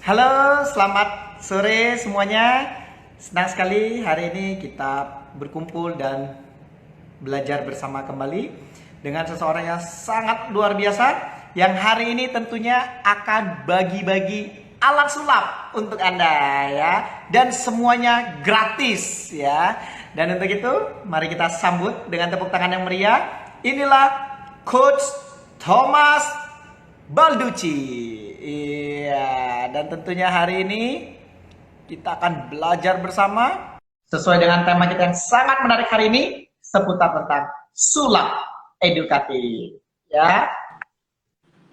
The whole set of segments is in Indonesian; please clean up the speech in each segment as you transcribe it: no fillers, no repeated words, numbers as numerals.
Halo, selamat sore semuanya. Senang sekali hari ini kita berkumpul dan belajar bersama kembali dengan seseorang yang sangat luar biasa yang hari ini tentunya akan bagi-bagi alat sulap untuk Anda ya, dan semuanya gratis ya. Dan untuk itu mari kita sambut dengan tepuk tangan yang meriah. Inilah Coach Thomas Balducci. Iya, dan tentunya hari ini kita akan belajar bersama sesuai dengan tema kita yang sangat menarik hari ini seputar tentang sulap edukatif. Ya.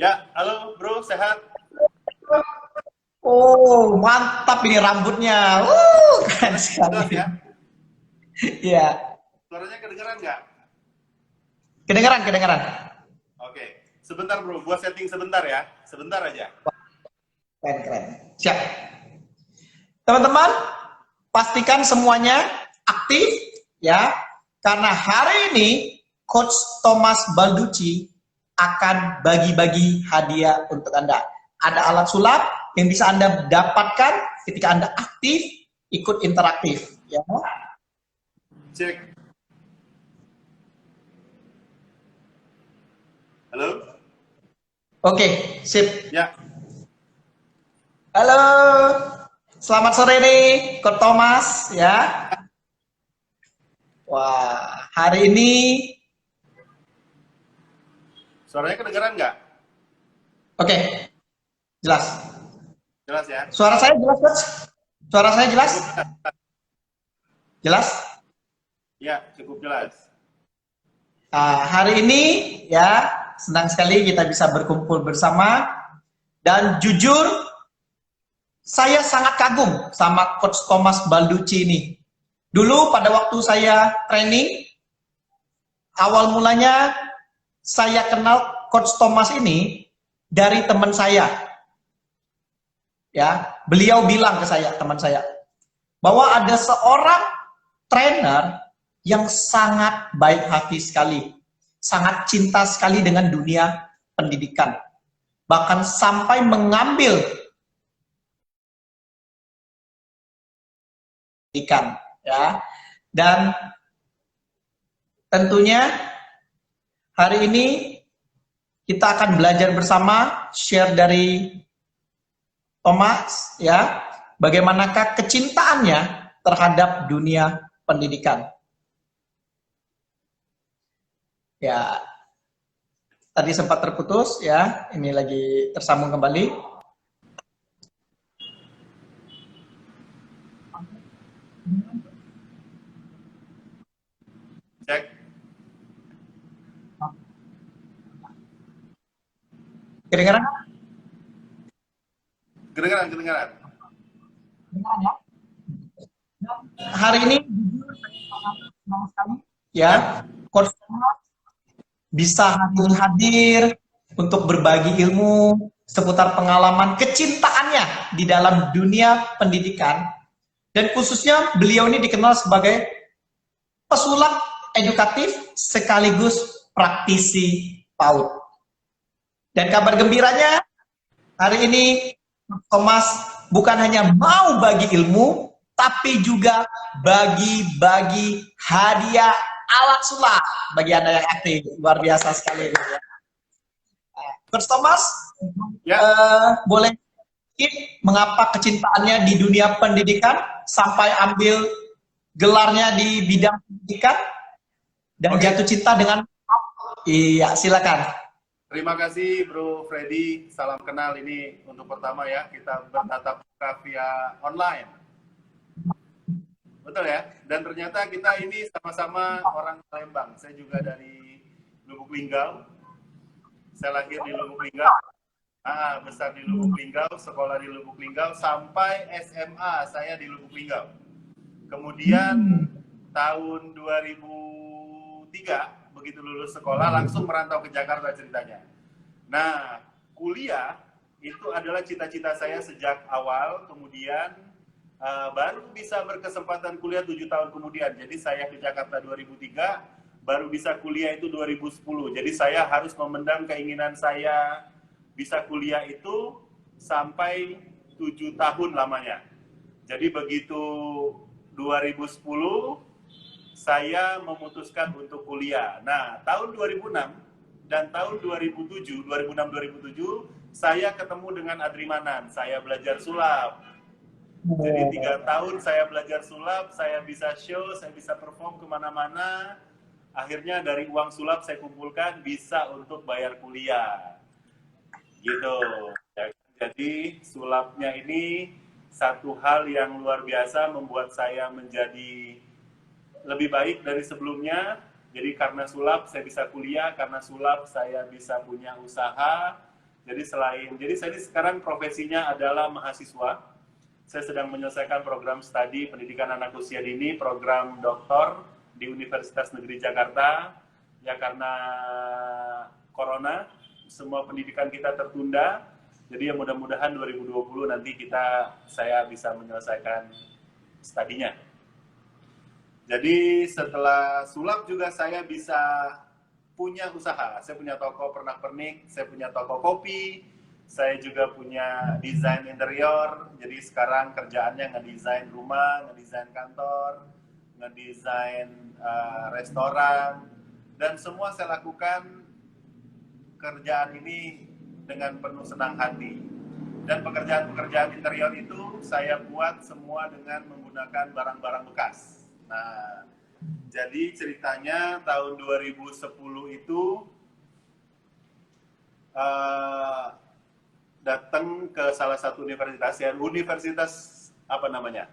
Ya, halo bro, sehat? Oh, mantap ini rambutnya. Keren Jelas sekali. ya? Iya, Suaranya kedengeran nggak? kedengaran, kedengaran. Oke, sebentar bro, gua setting sebentar ya, sebentar aja. Keren, keren. Siap. Teman-teman, pastikan semuanya aktif ya, karena hari ini Coach Thomas Balducci akan bagi-bagi hadiah untuk Anda. Ada alat sulap yang bisa Anda dapatkan ketika Anda aktif, ikut interaktif ya. Cek. Halo? Oke, sip. Ya, Halo. Selamat sore nih, Coach Thomas ya. Wah, hari ini suaranya kedengeran nggak? oke, jelas. Jelas ya? Suara saya jelas, Coach? Suara saya jelas? Cukup jelas. Jelas? Ya, cukup jelas. Hari ini ya senang sekali kita bisa berkumpul bersama, dan jujur saya sangat kagum sama Coach Thomas Balducci ini. Dulu pada waktu saya training, awal mulanya saya kenal Coach Thomas ini dari teman saya. Ya, beliau bilang ke saya, teman saya, bahwa ada seorang trainer yang sangat baik hati sekali, sangat cinta sekali dengan dunia pendidikan, bahkan sampai mengambil pendidikan ya. Dan tentunya hari ini kita akan belajar bersama, share dari Thomas ya, bagaimanakah kecintaannya terhadap dunia pendidikan. Ya, tadi sempat terputus ya, ini lagi tersambung kembali. Cek. Kedengaran? Kedengeran, kedengeran. Kedengaran ya? Hari ini jujur saya sangat senang sekali ya, Coach Thomas bisa hadir untuk berbagi ilmu seputar pengalaman kecintaannya di dalam dunia pendidikan, dan khususnya beliau ini dikenal sebagai pesulap edukatif sekaligus praktisi PAUD. Dan kabar gembiranya hari ini Thomas bukan hanya mau bagi ilmu, tapi juga bagi-bagi hadiah alat sulap bagi Anda yang aktif. Luar biasa sekali. Coach Thomas, Ya, boleh mengapa kecintaannya di dunia pendidikan sampai ambil gelarnya di bidang pendidikan dan Oke. jatuh cinta dengan, iya silakan. Terima kasih Bro Freddy, salam kenal ini untuk pertama ya, kita bertatap muka via online. Betul ya? Dan ternyata kita ini sama-sama orang Palembang. Saya juga dari Lubuk Linggau. Saya lahir di Lubuk Linggau, besar di Lubuk Linggau, sekolah di Lubuk Linggau, sampai SMA saya di Lubuk Linggau. Kemudian tahun 2003, begitu lulus sekolah, langsung merantau ke Jakarta ceritanya. Nah, kuliah itu adalah cita-cita saya sejak awal, kemudian baru bisa berkesempatan kuliah 7 tahun kemudian. Jadi saya ke Jakarta 2003, baru bisa kuliah itu 2010. Jadi saya harus memendam keinginan saya bisa kuliah itu sampai 7 tahun lamanya. Jadi begitu 2010 saya memutuskan untuk kuliah. Nah, tahun 2006 dan tahun 2007, 2006-2007, saya ketemu dengan Adrimanan. Saya belajar sulap. Jadi 3 tahun saya belajar sulap, saya bisa show, saya bisa perform kemana-mana. Akhirnya dari uang sulap saya kumpulkan bisa untuk bayar kuliah. Gitu. Jadi sulapnya ini satu hal yang luar biasa membuat saya menjadi lebih baik dari sebelumnya. Jadi karena sulap saya bisa kuliah, karena sulap saya bisa punya usaha. Jadi saya sekarang profesinya adalah mahasiswa. Saya sedang menyelesaikan program studi pendidikan anak usia dini, program doktor di Universitas Negeri Jakarta. Ya karena corona, semua pendidikan kita tertunda. Jadi ya mudah-mudahan 2020 nanti saya bisa menyelesaikan studinya. Jadi setelah sulap juga saya bisa punya usaha. Saya punya toko pernak-pernik, saya punya toko kopi, saya juga punya desain interior. Jadi sekarang kerjaannya ngedesain rumah, ngedesain kantor, ngedesain restoran, dan semua saya lakukan kerjaan ini dengan penuh senang hati. Dan pekerjaan-pekerjaan interior itu saya buat semua dengan menggunakan barang-barang bekas. Nah, jadi ceritanya tahun 2010 itu datang ke salah satu universitas, ya universitas apa namanya?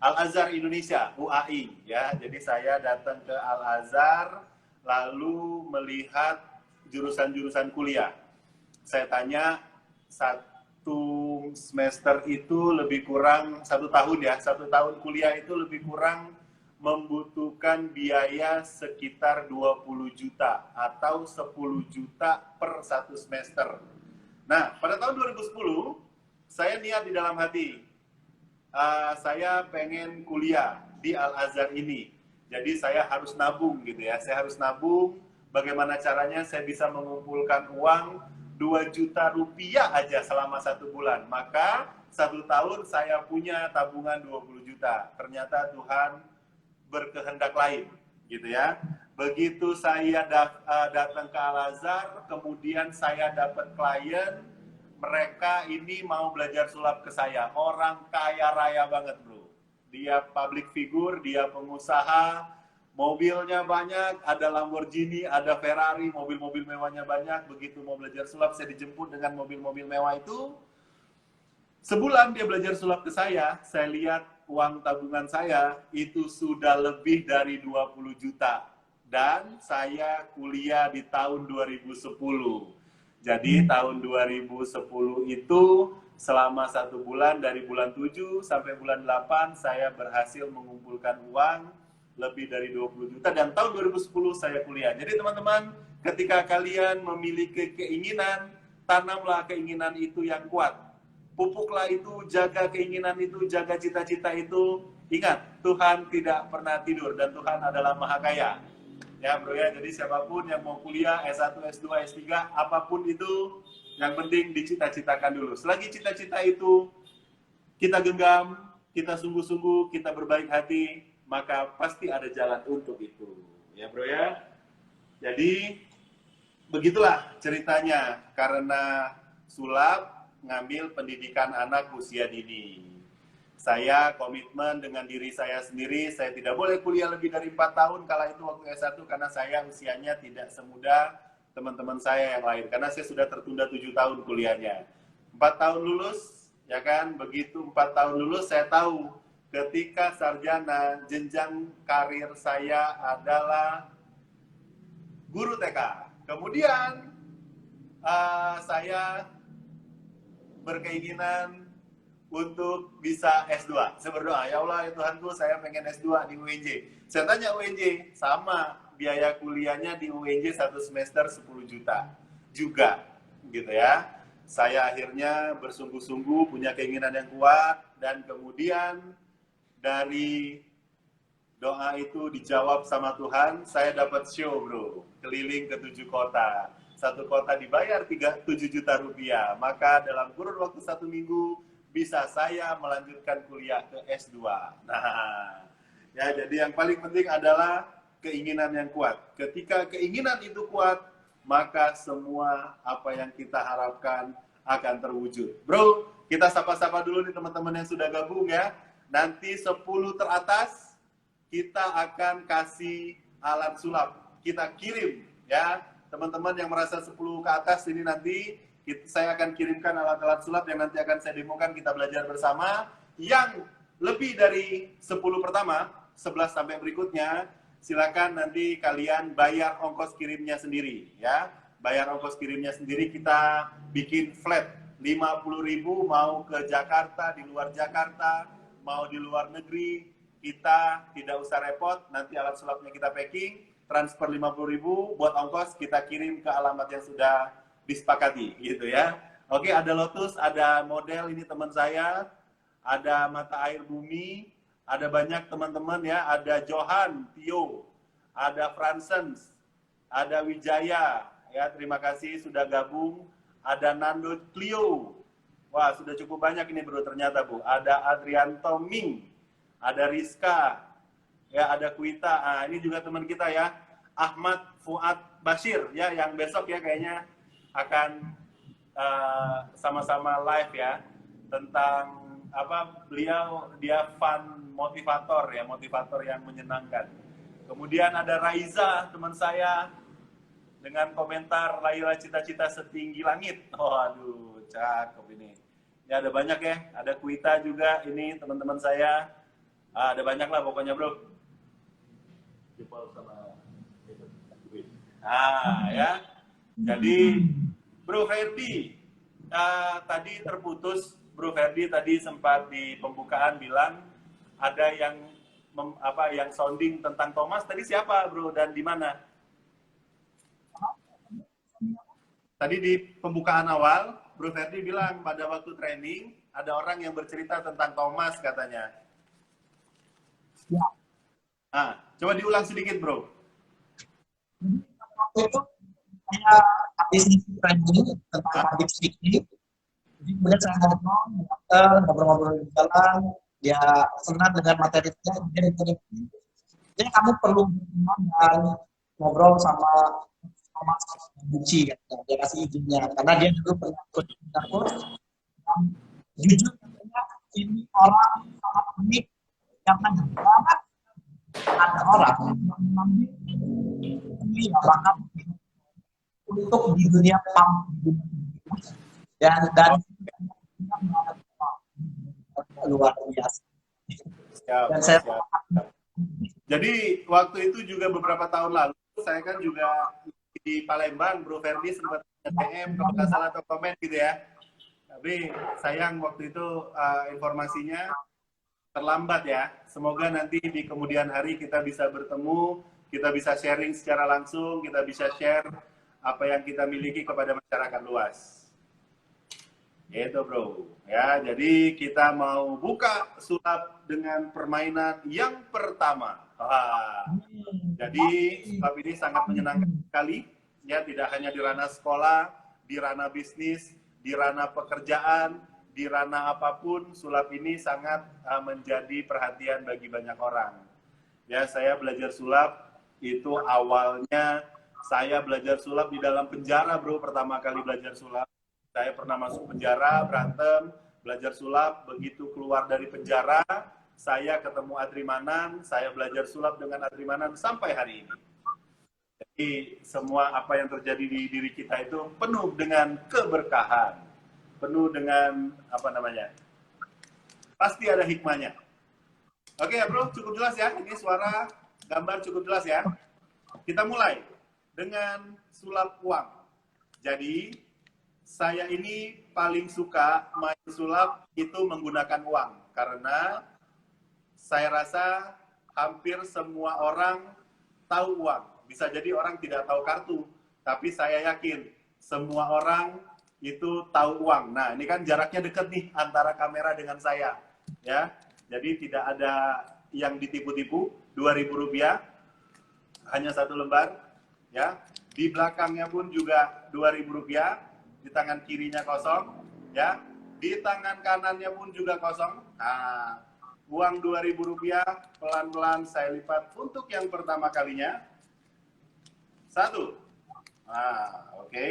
Al-Azhar Indonesia, UAI, ya. Jadi saya datang ke Al-Azhar lalu melihat jurusan-jurusan kuliah. Saya tanya, satu semester itu lebih kurang 1 tahun ya, 1 tahun kuliah itu lebih kurang membutuhkan biaya sekitar 20 juta atau 10 juta per 1 semester. Nah, pada tahun 2010, saya niat di dalam hati, saya pengen kuliah di Al-Azhar ini. Jadi saya harus nabung gitu ya, saya harus nabung. Bagaimana caranya saya bisa mengumpulkan uang 2 juta rupiah aja selama 1 bulan. Maka 1 tahun saya punya tabungan 20 juta. Ternyata Tuhan berkehendak lain, gitu ya. Begitu saya datang ke Al-Azhar, kemudian saya dapat klien, mereka ini mau belajar sulap ke saya. Orang kaya raya banget, bro. Dia public figure, dia pengusaha, mobilnya banyak, ada Lamborghini, ada Ferrari, mobil-mobil mewahnya banyak. Begitu mau belajar sulap, saya dijemput dengan mobil-mobil mewah itu. Sebulan dia belajar sulap ke saya lihat uang tabungan saya itu sudah lebih dari 20 juta. Dan saya kuliah di tahun 2010. Jadi tahun 2010 itu selama 1 bulan, dari bulan 7 sampai bulan 8, saya berhasil mengumpulkan uang lebih dari 20 juta. Dan tahun 2010 saya kuliah. Jadi teman-teman, ketika kalian memiliki keinginan, tanamlah keinginan itu yang kuat. Pupuklah itu, jaga keinginan itu, jaga cita-cita itu. Ingat, Tuhan tidak pernah tidur dan Tuhan adalah Maha Kaya. Ya bro ya, jadi siapapun yang mau kuliah S1, S2, S3, apapun itu, yang penting dicita-citakan dulu. Selagi cita-cita itu kita genggam, kita sungguh-sungguh, kita berbaik hati, maka pasti ada jalan untuk itu. Ya bro ya. Jadi begitulah ceritanya, karena sulap ngambil pendidikan anak usia dini. Saya komitmen dengan diri saya sendiri, saya tidak boleh kuliah lebih dari 4 tahun kala itu waktu S1, karena saya usianya tidak semuda teman-teman saya yang lain, karena saya sudah tertunda 7 tahun kuliahnya. 4 tahun lulus, ya kan, begitu 4 tahun lulus saya tahu ketika sarjana jenjang karir saya adalah guru TK. Kemudian saya berkeinginan untuk bisa S2. Saya berdoa, ya Allah, ya Tuhanku, saya pengen S2 di UNJ. Saya tanya UNJ, sama biaya kuliahnya di UNJ 1 semester 10 juta juga, gitu ya. Saya akhirnya bersungguh-sungguh punya keinginan yang kuat, dan kemudian dari doa itu dijawab sama Tuhan, saya dapat show bro, keliling ke 7 kota. 1 kota dibayar 7 juta rupiah. Maka dalam kurun waktu 1 minggu, bisa saya melanjutkan kuliah ke S2. Nah, ya jadi yang paling penting adalah keinginan yang kuat. Ketika keinginan itu kuat, maka semua apa yang kita harapkan akan terwujud. Bro, kita sapa-sapa dulu nih teman-teman yang sudah gabung ya. Nanti 10 teratas kita akan kasih alat sulap. Kita kirim ya. Teman-teman yang merasa 10 ke atas ini nanti saya akan kirimkan alat-alat sulap yang nanti akan saya demokan, kita belajar bersama. Yang lebih dari 10 pertama, 11 sampai berikutnya, silakan nanti kalian bayar ongkos kirimnya sendiri ya. Bayar ongkos kirimnya sendiri, kita bikin flat 50.000 mau ke Jakarta, di luar Jakarta, mau di luar negeri, kita tidak usah repot, nanti alat sulapnya kita packing, transfer 50.000 buat ongkos, kita kirim ke alamat yang sudah disepakati gitu ya. Oke, ada Lotus, ada model ini teman saya, ada Mata Air Bumi, ada banyak teman-teman ya, ada Johan, Tio, ada Fransens, ada Wijaya ya, terima kasih sudah gabung, ada Nando Clio. Wah, sudah cukup banyak ini bro ternyata Bu. Ada Adrianto Ming, ada Rizka, ya ada Kuita. Ah, ini juga teman kita ya, Ahmad Fuad Bashir ya, yang besok ya kayaknya akan sama-sama live ya tentang apa, beliau dia fun motivator ya, motivator yang menyenangkan. Kemudian ada Raiza teman saya dengan komentar lahirlah cita-cita setinggi langit. Oh aduh, cakep ini. Ya ada banyak ya, ada Kuita juga ini teman-teman saya. Ada banyak lah pokoknya bro. Jempol sama itu. Ya. Jadi Bro Ferdi, tadi terputus. Bro Ferdi tadi sempat di pembukaan bilang ada yang yang sounding tentang Thomas. Tadi siapa Bro dan di mana? Tadi di pembukaan awal, Bro Ferdi bilang pada waktu training ada orang yang bercerita tentang Thomas katanya. Ya. Coba diulang sedikit Bro. Waktu itu saya habis training tentang public speaking, jadi kemudian saya ngobrol-ngobrol di jalan, dia senang dengan materinya, jadi kamu perlu berteman dan ngobrol sama Gucci, dia kasih izinnya, karena dia dulu pernah ikut kurs, jujur katanya ini orang sangat unik, karena banget ada orang yang mengambil ini bahkan untuk di dunia punk dan luar biasa. Dan saya jadi waktu itu juga beberapa tahun lalu saya kan juga di Palembang, Bro Ferdi sempat DM kalau nggak salah atau komen gitu ya. Tapi sayang waktu itu informasinya terlambat ya. Semoga nanti di kemudian hari kita bisa bertemu, kita bisa sharing secara langsung, kita bisa share apa yang kita miliki kepada masyarakat luas. Gitu bro. Ya, jadi kita mau buka sulap dengan permainan yang pertama. Jadi sulap ini sangat menyenangkan sekali. Ya, tidak hanya di ranah sekolah, di ranah bisnis, di ranah pekerjaan, di ranah apapun, sulap ini sangat menjadi perhatian bagi banyak orang. Ya, saya belajar sulap itu awalnya saya belajar sulap di dalam penjara, bro. Pertama kali belajar sulap, saya pernah masuk penjara, berantem, belajar sulap. Begitu keluar dari penjara, saya ketemu Adrimanan, saya belajar sulap dengan Adrimanan sampai hari ini. Jadi semua apa yang terjadi di diri kita itu penuh dengan keberkahan, penuh dengan pasti ada hikmahnya. Oke ya bro, cukup jelas ya, ini suara gambar cukup jelas ya. Kita mulai dengan sulap uang. Jadi saya ini paling suka main sulap itu menggunakan uang, karena saya rasa hampir semua orang tahu uang. Bisa jadi orang tidak tahu kartu, tapi saya yakin semua orang itu tahu uang. Nah, ini kan jaraknya dekat nih antara kamera dengan saya, ya. Jadi tidak ada yang ditipu-tipu. Rp2.000 hanya satu lembar, ya. Di belakangnya pun juga Rp2.000, di tangan kirinya kosong, ya. di tangan kanannya pun juga kosong. Nah, uang Rp2.000 pelan-pelan saya lipat untuk yang pertama kalinya. 1. Nah, oke.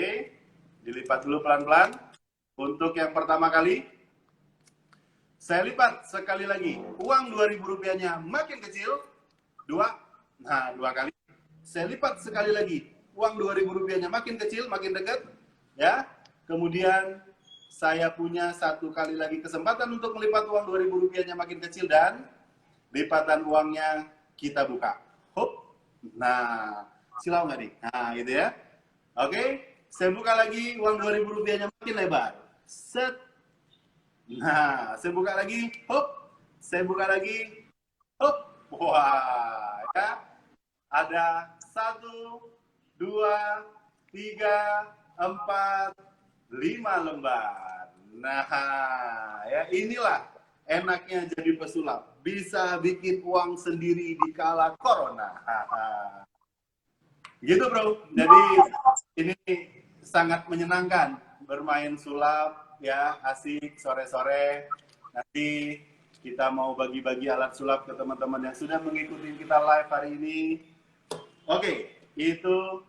Dilipat dulu pelan-pelan. Untuk yang pertama kali, saya lipat sekali lagi. Uang Rp2.000-nya makin kecil. 2. Nah, 2 kali. Saya lipat sekali lagi. Uang Rp2.000-nya makin kecil, makin dekat. Ya. Kemudian saya punya 1 kali lagi kesempatan untuk melipat uang Rp2.000-nya makin kecil dan lipatan uangnya kita buka. Hop. Nah, silau nggak nih? Nah, gitu ya. Oke, saya buka lagi uang Rp2.000-nya makin lebar. Set. Nah, saya buka lagi. Hop. Saya buka lagi. Hop. Wah, ya. Ada 1, 2, 3, 4, 5 lembar. Nah, ya inilah enaknya jadi pesulap. Bisa bikin uang sendiri di kala corona. Gitu bro. Jadi ini sangat menyenangkan bermain sulap ya, asik sore-sore. Nanti kita mau bagi-bagi alat sulap ke teman-teman yang sudah mengikuti kita live hari ini. Oke, itu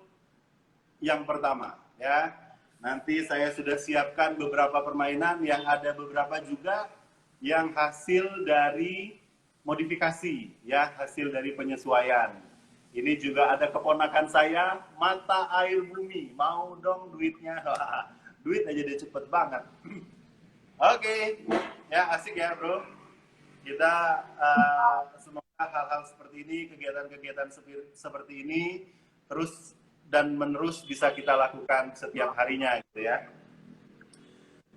yang pertama ya. Nanti saya sudah siapkan beberapa permainan yang ada beberapa juga yang hasil dari modifikasi ya, hasil dari penyesuaian. Ini juga ada keponakan saya, mata air bumi, mau dong duitnya. Duit aja dia cepet banget. Oke, ya asik ya bro. Kita semoga hal-hal seperti ini, kegiatan-kegiatan seperti ini terus dan menerus bisa kita lakukan setiap harinya gitu ya.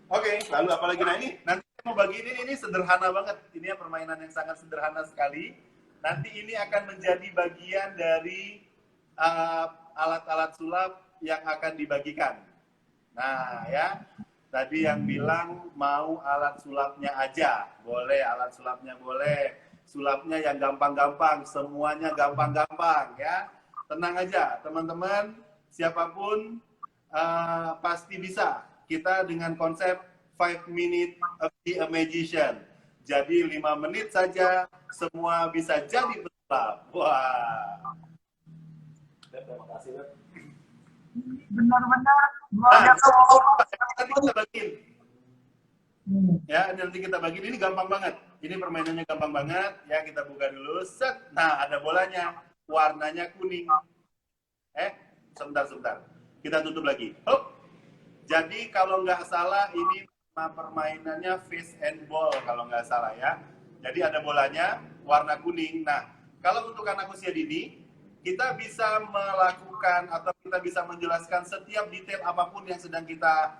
Oke, lalu apalagi nah ini nanti saya mau bagi ini sederhana banget. Ini ya permainan yang sangat sederhana sekali. Nanti ini akan menjadi bagian dari alat-alat sulap yang akan dibagikan. Nah ya, tadi yang bilang mau alat sulapnya aja, boleh alat sulapnya boleh. Sulapnya yang gampang-gampang, semuanya gampang-gampang ya. Tenang aja teman-teman, siapapun pasti bisa. Kita dengan konsep 5 minutes of the magician. Jadi 5 menit saja semua bisa jadi pesulap. Wah. Terima kasih. Benar-benar Nanti kita bagiin. Ya, nanti kita bagiin. Ini gampang banget. Ini permainannya gampang banget. Ya, kita buka dulu. Set. Nah, ada bolanya. Warnanya kuning. Sebentar. Kita tutup lagi. Hop. Jadi kalau nggak salah ini permainannya fish and ball kalau nggak salah ya. Jadi ada bolanya warna kuning. Nah, kalau untuk anak usia dini, kita bisa melakukan atau kita bisa menjelaskan setiap detail apapun yang sedang kita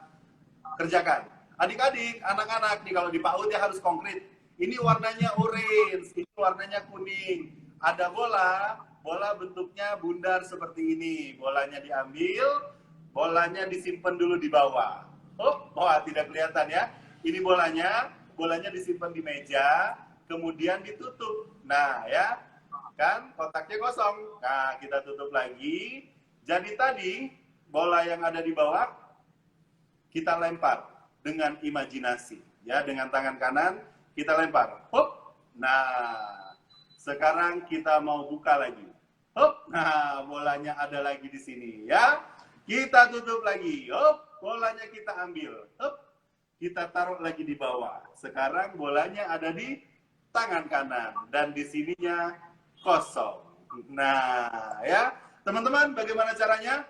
kerjakan. Adik-adik, anak-anak nih kalau di PAUD ya harus konkret. Ini warnanya orange, ini warnanya kuning. Ada bola bentuknya bundar seperti ini. Bolanya diambil, bolanya disimpan dulu di bawah. Oh, wah tidak kelihatan ya. Ini bolanya disimpan di meja, kemudian ditutup. Nah ya, kan kotaknya kosong. Nah kita tutup lagi. Jadi tadi bola yang ada di bawah kita lempar dengan imajinasi. Ya, dengan tangan kanan kita lempar. Hop. Nah, sekarang kita mau buka lagi. Hop. Nah, bolanya ada lagi di sini ya. Kita tutup lagi. Hop, bolanya kita ambil. Hop. Kita taruh lagi di bawah. Sekarang bolanya ada di tangan kanan dan di sininya kosong. Nah, ya. Teman-teman, bagaimana caranya?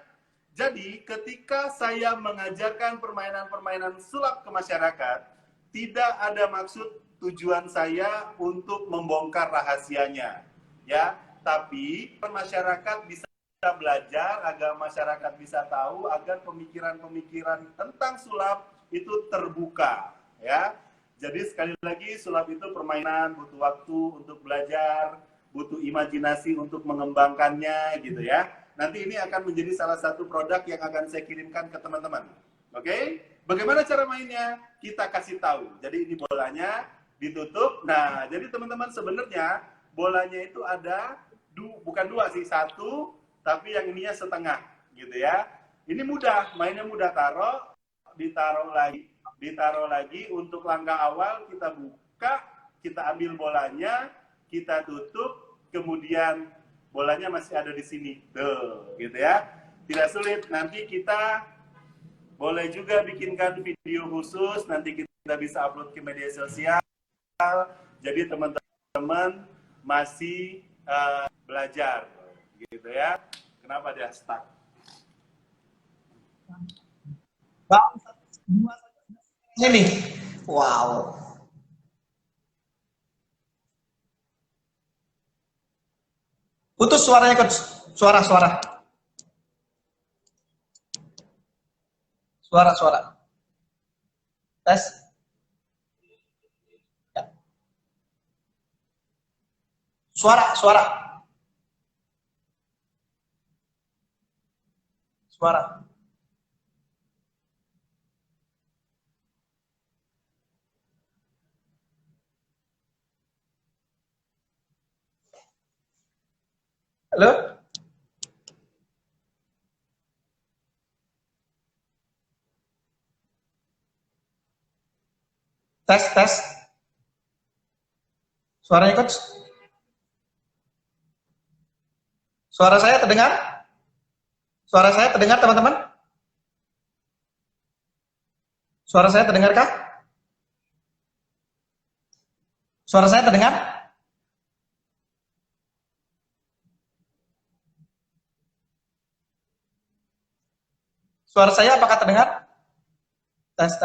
Jadi, ketika saya mengajarkan permainan-permainan sulap ke masyarakat, tidak ada maksud tujuan saya untuk membongkar rahasianya. Ya, tapi masyarakat bisa belajar, agar masyarakat bisa tahu, agar pemikiran-pemikiran tentang sulap itu terbuka, ya. Jadi sekali lagi sulap itu permainan, butuh waktu untuk belajar, butuh imajinasi untuk mengembangkannya, gitu ya. Nanti ini akan menjadi salah satu produk yang akan saya kirimkan ke teman-teman. Oke? Bagaimana cara mainnya? Kita kasih tahu. Jadi ini bolanya ditutup. Nah, jadi teman-teman sebenarnya bolanya itu ada bukan dua sih, satu, tapi yang ininya setengah, gitu ya. Ini mudah, mainnya mudah, ditaruh lagi, ditaruh lagi. Untuk langkah awal kita buka, kita ambil bolanya, kita tutup, kemudian bolanya masih ada di sini. Tuh, gitu ya. Tidak sulit. Nanti kita boleh juga bikinkan video khusus, nanti kita bisa upload ke media sosial. Jadi teman-teman masih belajar, gitu ya. Kenapa dia stuck? Bang, ini, wow. Putus suaranya, Coach. Suara. Tes. Ya. Suara. Halo? Tes. Suaranya, Coach. Suara saya terdengar? Teman-teman? Suara saya terdengarkah? Suara saya terdengar? Suara saya apakah terdengar? Tes.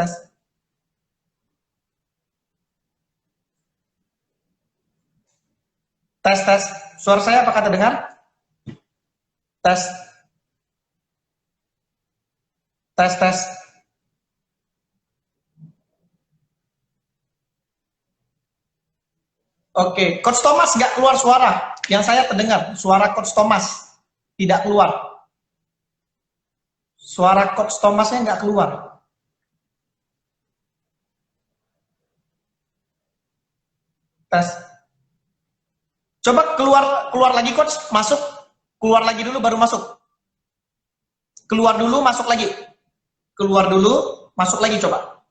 Tes. Suara saya apakah terdengar? Tes. Oke, Coach Thomas nggak keluar suara. Yang saya terdengar, suara Coach Thomas tidak keluar. Suara Coach Thomasnya nggak keluar. Tes. Coba keluar lagi, Coach. Masuk. Keluar lagi dulu, baru masuk. Keluar dulu, masuk lagi. Keluar dulu, masuk lagi, coba.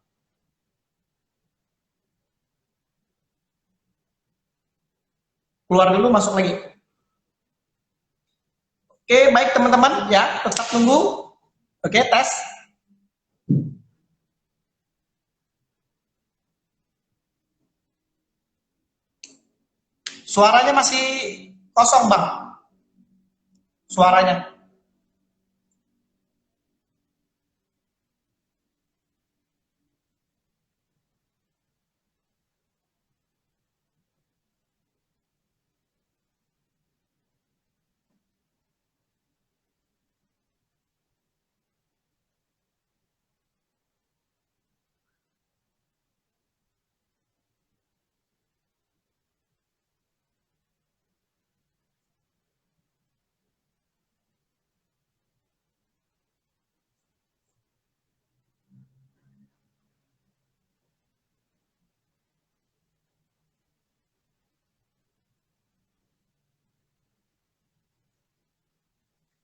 Keluar dulu, masuk lagi. Oke, baik teman-teman, ya, tetap tunggu. Oke, tes. Suaranya masih kosong, Bang. Suaranya.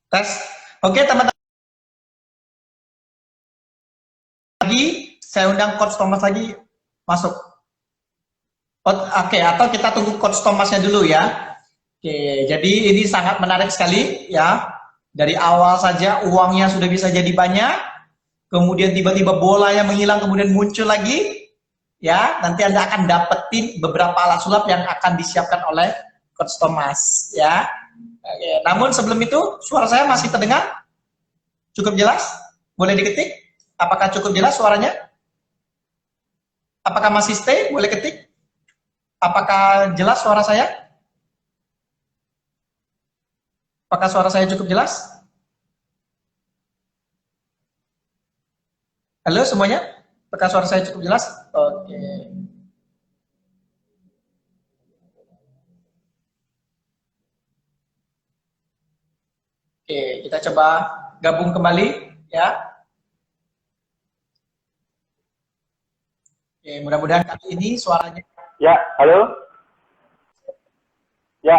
Tes. Oke, teman-teman. Lagi, saya undang Coach Thomas lagi masuk. Oke, atau kita tunggu Coach Thomasnya dulu ya. Oke, jadi ini sangat menarik sekali ya. Dari awal saja uangnya sudah bisa jadi banyak, kemudian tiba-tiba bolanya menghilang, kemudian muncul lagi. Ya, nanti Anda akan dapetin beberapa alat sulap yang akan disiapkan oleh Coach Thomas ya. Oke, namun sebelum itu suara saya masih terdengar? Cukup jelas? Boleh diketik? Apakah cukup jelas suaranya? Apakah masih stay? Boleh ketik? Apakah jelas suara saya? Apakah suara saya cukup jelas? Halo semuanya? Apakah suara saya cukup jelas? Oke. Oke, kita coba gabung kembali ya. Oke, mudah-mudahan kali ini suaranya. Ya, halo? Ya,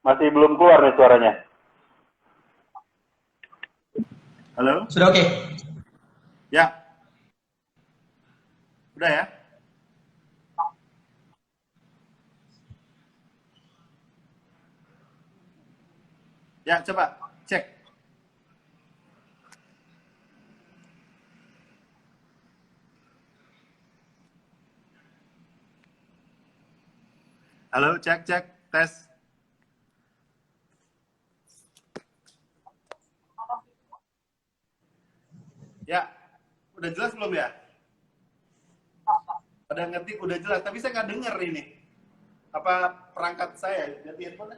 masih belum keluar nih suaranya. Halo? Sudah oke? Ya. Udah ya? Ya, coba cek. Halo, cek, cek, tes. Ya, udah jelas belum ya? Ada ngetik udah jelas, tapi saya nggak denger ini. Apa perangkat saya ganti handphone?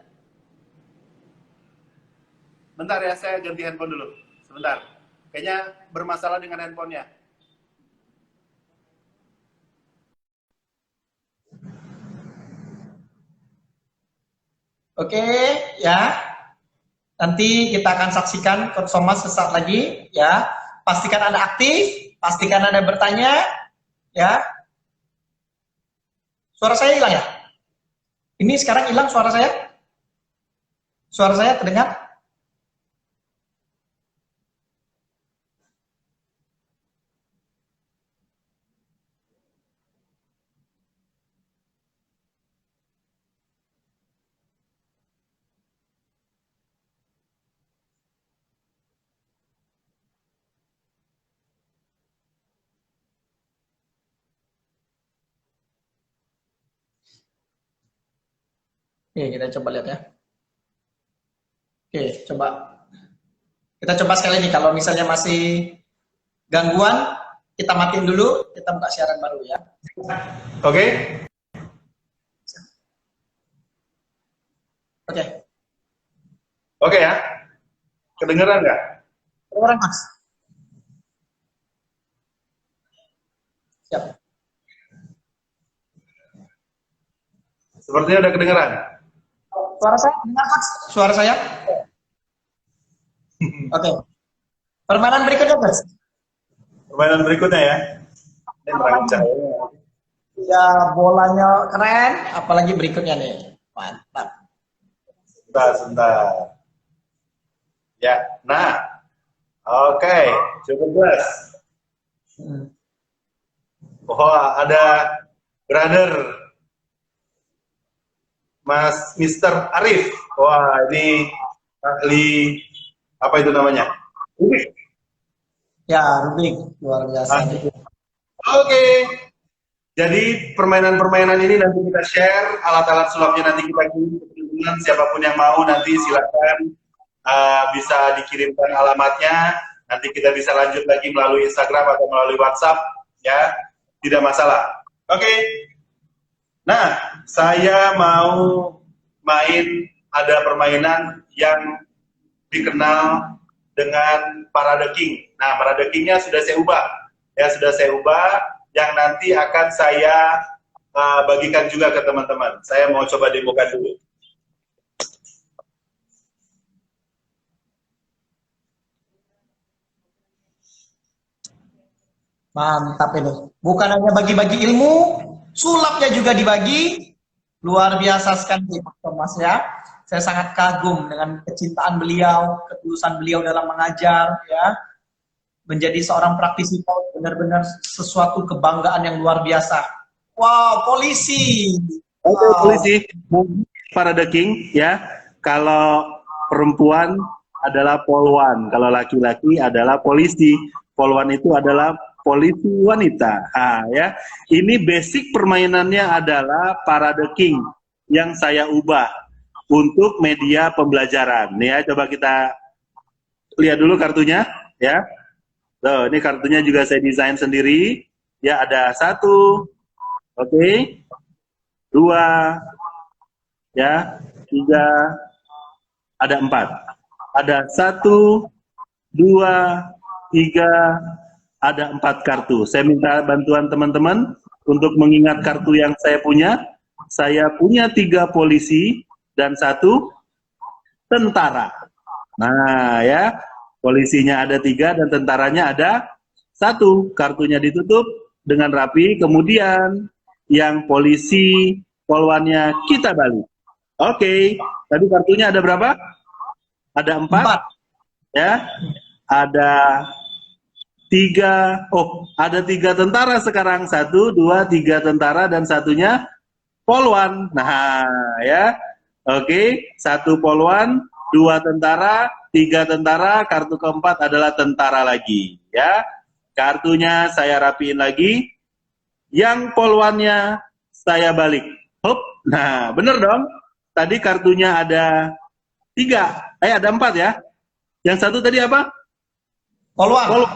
Bentar ya, saya ganti handphone dulu. Sebentar. Kayaknya bermasalah dengan handphonenya. Oke, ya. Nanti kita akan saksikan Coach Thomas sesaat lagi, ya. Pastikan Anda aktif, pastikan Anda bertanya, ya. Suara saya hilang ya? Ini sekarang hilang suara saya? Suara saya terdengar? Oke, kita coba lihat ya. Oke, coba. Kita coba sekali nih, kalau misalnya masih gangguan, kita matiin dulu, kita buka siaran baru ya. Oke. Oke. Oke ya. Kedengeran nggak? Orang Mas. Siap. Sepertinya udah kedengeran. Suara saya dengar Mas? Suara saya? Oke. Permainan berikutnya, Mas. Permainan berikutnya ya. Ini terang cahaya. Ya, bolanya keren, apalagi berikutnya nih. Mantap. Sebentar. Ya, nah. Oke, cukup jelas. Wah, ada brother Mas Mr. Arif. Wah, ini ahli apa itu namanya? Rubik. Ya, Rubik luar biasa. Oke. Jadi permainan-permainan ini nanti kita share, alat-alat sulapnya nanti kita kirim ke teman-teman, siapapun yang mau nanti silakan bisa dikirimkan alamatnya, nanti kita bisa lanjut lagi melalui Instagram atau melalui WhatsApp, ya, tidak masalah. Oke. Nah, saya mau main, ada permainan yang dikenal dengan Parade King. Nah, Parade King-nya sudah saya ubah, ya sudah saya ubah, yang nanti akan saya bagikan juga ke teman-teman. Saya mau coba demokan dulu. Mantap ini. Bukan hanya bagi-bagi ilmu, sulapnya juga dibagi. Luar biasa sekali Pak Thomas ya. Saya sangat kagum dengan kecintaan beliau, ketulusan beliau dalam mengajar ya. Menjadi seorang praktisi benar-benar sesuatu kebanggaan yang luar biasa. Wow, polisi. Oke, Wow. polisi. Parade King ya. Kalau perempuan adalah polwan, kalau laki-laki adalah polisi. Polwan itu adalah polisi wanita. Ah, ya. Ini basic permainannya adalah Parade King yang saya ubah untuk media pembelajaran. Ya, coba kita lihat dulu kartunya, ya. Tuh, ini kartunya juga saya desain sendiri. Ya, ada 1, oke, 2, ya, 3, ada 4. Ada 1, 2, 3, ada 4 kartu. Saya minta bantuan teman-teman untuk mengingat kartu yang saya punya. Saya punya 3 polisi dan 1 tentara. Nah, ya, polisinya ada 3 dan tentaranya ada 1. Kartunya ditutup dengan rapi, kemudian yang polisi polwannya kita balik. Oke, tadi kartunya ada berapa? Ada 4. Ya, ada tiga, oh ada 3 tentara sekarang, 1, 2, 3 tentara dan satunya polwan. Nah ya, oke, 1 polwan, 2 tentara, 3 tentara, kartu keempat adalah tentara lagi. Ya, kartunya saya rapiin lagi, yang polwannya saya balik. Hop, nah bener dong. Tadi kartunya ada 3, ada 4 ya. Yang satu tadi apa? Polwan. Polwan.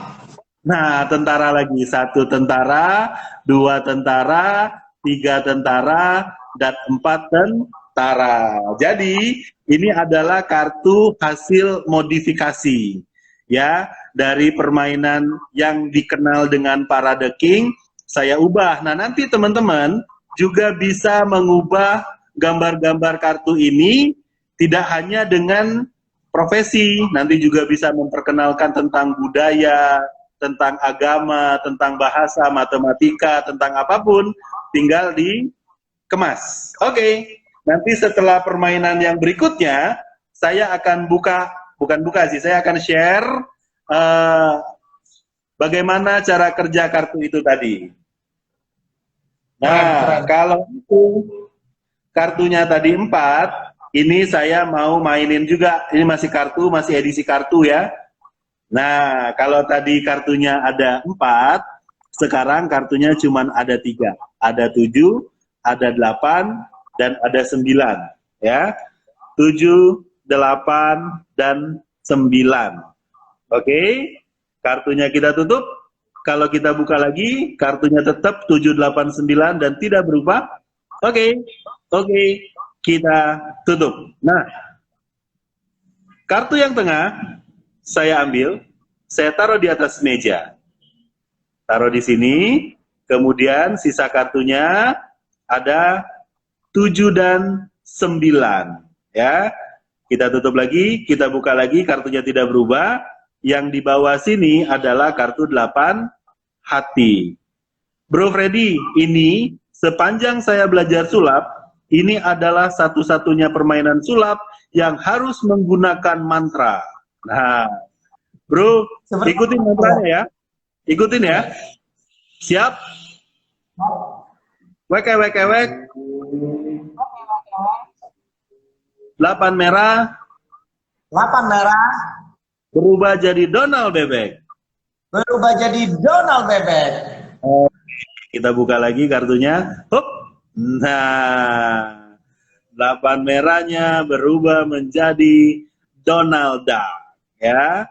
Nah, tentara lagi. 1 tentara, 2 tentara, 3 tentara, dan 4 tentara. Jadi, ini adalah kartu hasil modifikasi. Ya, dari permainan yang dikenal dengan Parade King, saya ubah. Nah, nanti teman-teman juga bisa mengubah gambar-gambar kartu ini tidak hanya dengan profesi, nanti juga bisa memperkenalkan tentang budaya, tentang agama, tentang bahasa, matematika, tentang apapun, tinggal dikemas. Oke, nanti setelah permainan yang berikutnya, saya akan bukan buka sih, saya akan share bagaimana cara kerja kartu itu tadi. Nah, kalau itu kartunya tadi 4, ini saya mau mainin juga, ini masih kartu, masih edisi kartu ya. Nah, kalau tadi kartunya ada 4, sekarang kartunya cuma ada 3. Ada 7, ada 8, dan ada 9. Ya, 7, 8, dan 9. Oke, kartunya kita tutup. Kalau kita buka lagi, kartunya tetap 7, 8, 9, dan tidak berubah. Oke, kita tutup. Nah, kartu yang tengah, saya ambil, saya taruh di atas meja. Taruh di sini, kemudian sisa kartunya ada 7 dan 9. Ya, kita tutup lagi, kita buka lagi, kartunya tidak berubah. Yang di bawah sini adalah kartu 8 hati. Bro Freddy, ini sepanjang saya belajar sulap, ini adalah satu-satunya permainan sulap yang harus menggunakan mantra. Nah, bro, ikutin mantranya ya. Ikutin ya. Siap? Wek, wek, wek. 8 merah. 8 merah. Berubah jadi Donald Bebek. Berubah jadi Donald Bebek. Kita buka lagi kartunya. Hup. Nah, 8 merahnya berubah menjadi Donald Duck. Ya.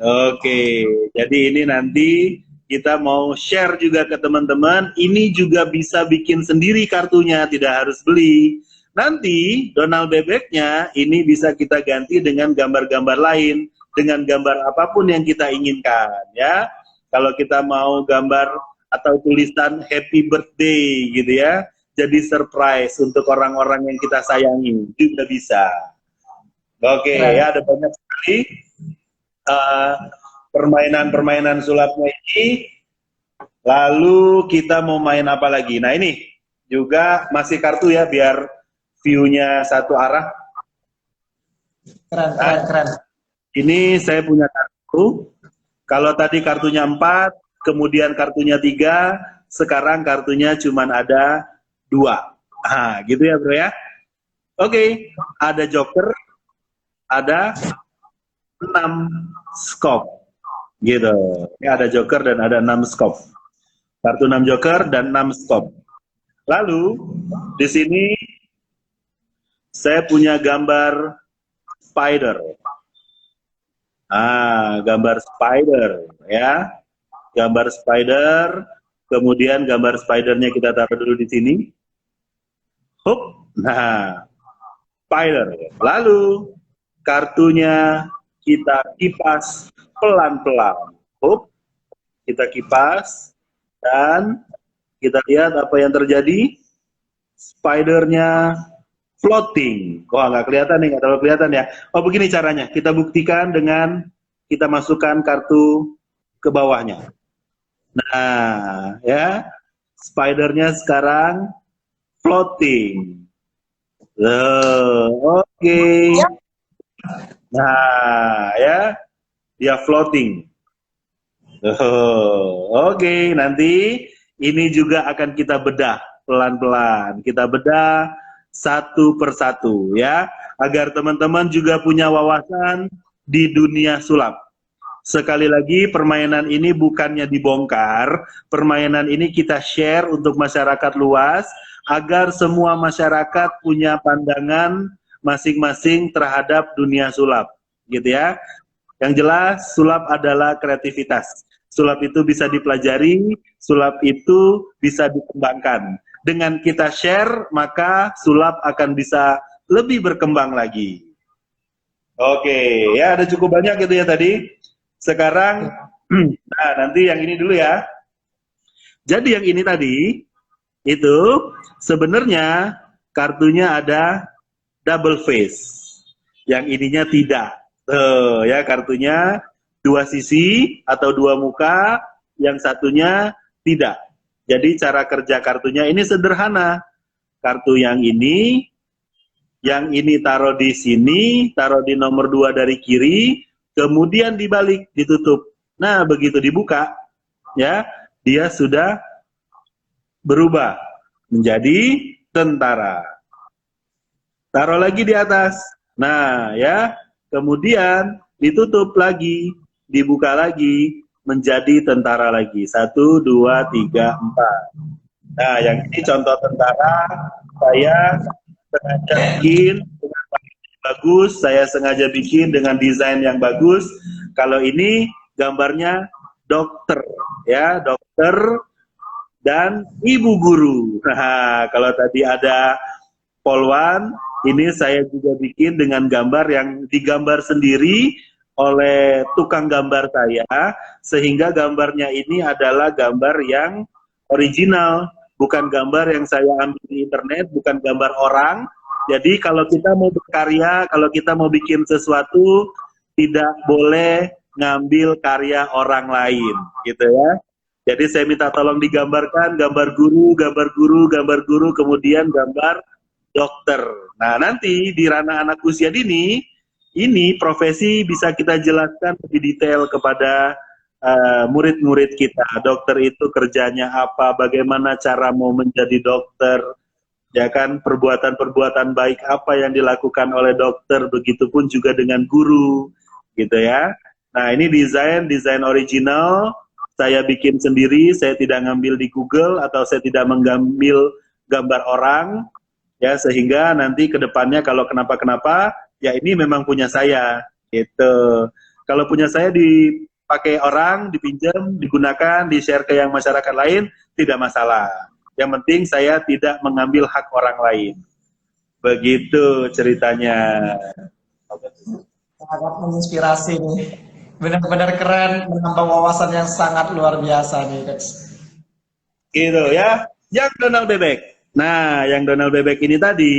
Oke, jadi ini nanti kita mau share juga ke teman-teman. Ini juga bisa bikin sendiri kartunya, tidak harus beli. Nanti Donald Bebeknya ini bisa kita ganti dengan gambar-gambar lain, dengan gambar apapun yang kita inginkan, ya. Kalau kita mau gambar atau tulisan happy birthday gitu ya, jadi surprise untuk orang-orang yang kita sayangi juga bisa. Oke, ya ada banyak sekali permainan-permainan sulapnya ini. Lalu kita mau main apa lagi? Nah ini juga masih kartu ya, biar view-nya satu arah. Keren. Ini saya punya kartu. Kalau tadi kartunya 4, kemudian kartunya 3, sekarang kartunya cuma ada 2. Nah, gitu ya bro ya. Oke, ada joker, ada 6 skop. Gitu. Ini ada joker dan ada 6 skop. Kartu 6 joker dan 6 skop. Lalu di sini saya punya gambar spider. Gambar spider ya. Gambar spider, kemudian gambar spidernya kita taruh dulu di sini. Hup. Nah, spider. Lalu kartunya kita kipas pelan-pelan. Hup. Kita kipas dan kita lihat apa yang terjadi. Spidernya floating. Wah, nggak kelihatan nih, nggak terlalu kelihatan ya. Oh, begini caranya. Kita buktikan dengan kita masukkan kartu ke bawahnya. Nah, ya. Spidernya sekarang floating. Oke. Nah, ya. Dia floating. Oh, oke, nanti ini juga akan kita bedah pelan-pelan. Kita bedah satu persatu ya, agar teman-teman juga punya wawasan di dunia sulap. Sekali lagi, permainan ini bukannya dibongkar, permainan ini kita share untuk masyarakat luas, agar semua masyarakat punya pandangan masing-masing terhadap dunia sulap, gitu ya. Yang jelas, sulap adalah kreativitas. Sulap itu bisa dipelajari, sulap itu bisa dikembangkan. Dengan kita share, maka sulap akan bisa lebih berkembang lagi. Oke, ya ada cukup banyak gitu ya tadi. Sekarang, nah nanti yang ini dulu ya. Jadi yang ini tadi, itu sebenarnya kartunya ada double face. Yang ininya tidak. Ya kartunya dua sisi atau dua muka, yang satunya tidak. Jadi cara kerja kartunya ini sederhana. Kartu yang ini taruh di sini, taruh di nomor 2 dari kiri, kemudian dibalik, ditutup. Nah, begitu dibuka, ya, dia sudah berubah menjadi tentara. Taruh lagi di atas. Nah, ya, kemudian ditutup lagi, dibuka lagi, menjadi tentara lagi. 1, 2, 3, 4. Nah, yang ini contoh tentara. Saya sengaja bikin dengan bagus, saya sengaja bikin dengan desain yang bagus. Kalau ini gambarnya dokter, ya, dokter dan ibu guru. Nah, kalau tadi ada polwan, ini saya juga bikin dengan gambar yang digambar sendiri oleh tukang gambar saya, sehingga gambarnya ini adalah gambar yang original, bukan gambar yang saya ambil di internet, bukan gambar orang. Jadi kalau kita mau berkarya, kalau kita mau bikin sesuatu, tidak boleh ngambil karya orang lain, gitu ya. Jadi saya minta tolong digambarkan gambar guru, gambar guru, gambar guru, kemudian gambar dokter. Nah, nanti di ranah anak usia dini, ini profesi bisa kita jelaskan lebih detail kepada murid-murid kita. Dokter itu kerjanya apa, bagaimana cara mau menjadi dokter, ya kan, perbuatan-perbuatan baik apa yang dilakukan oleh dokter, begitupun juga dengan guru, gitu ya. Nah, ini desain original, saya bikin sendiri, saya tidak ngambil di Google atau saya tidak mengambil gambar orang, ya, sehingga nanti ke depannya kalau kenapa-kenapa, ya ini memang punya saya, gitu. Kalau punya saya dipakai orang, dipinjam, digunakan, di-share ke yang masyarakat lain, tidak masalah. Yang penting saya tidak mengambil hak orang lain. Begitu ceritanya. Sangat menginspirasi nih. Benar-benar keren, menambah wawasan yang sangat luar biasa nih, guys. Gitu ya. Yang Donald Bebek. Nah, yang Donald Bebek ini tadi,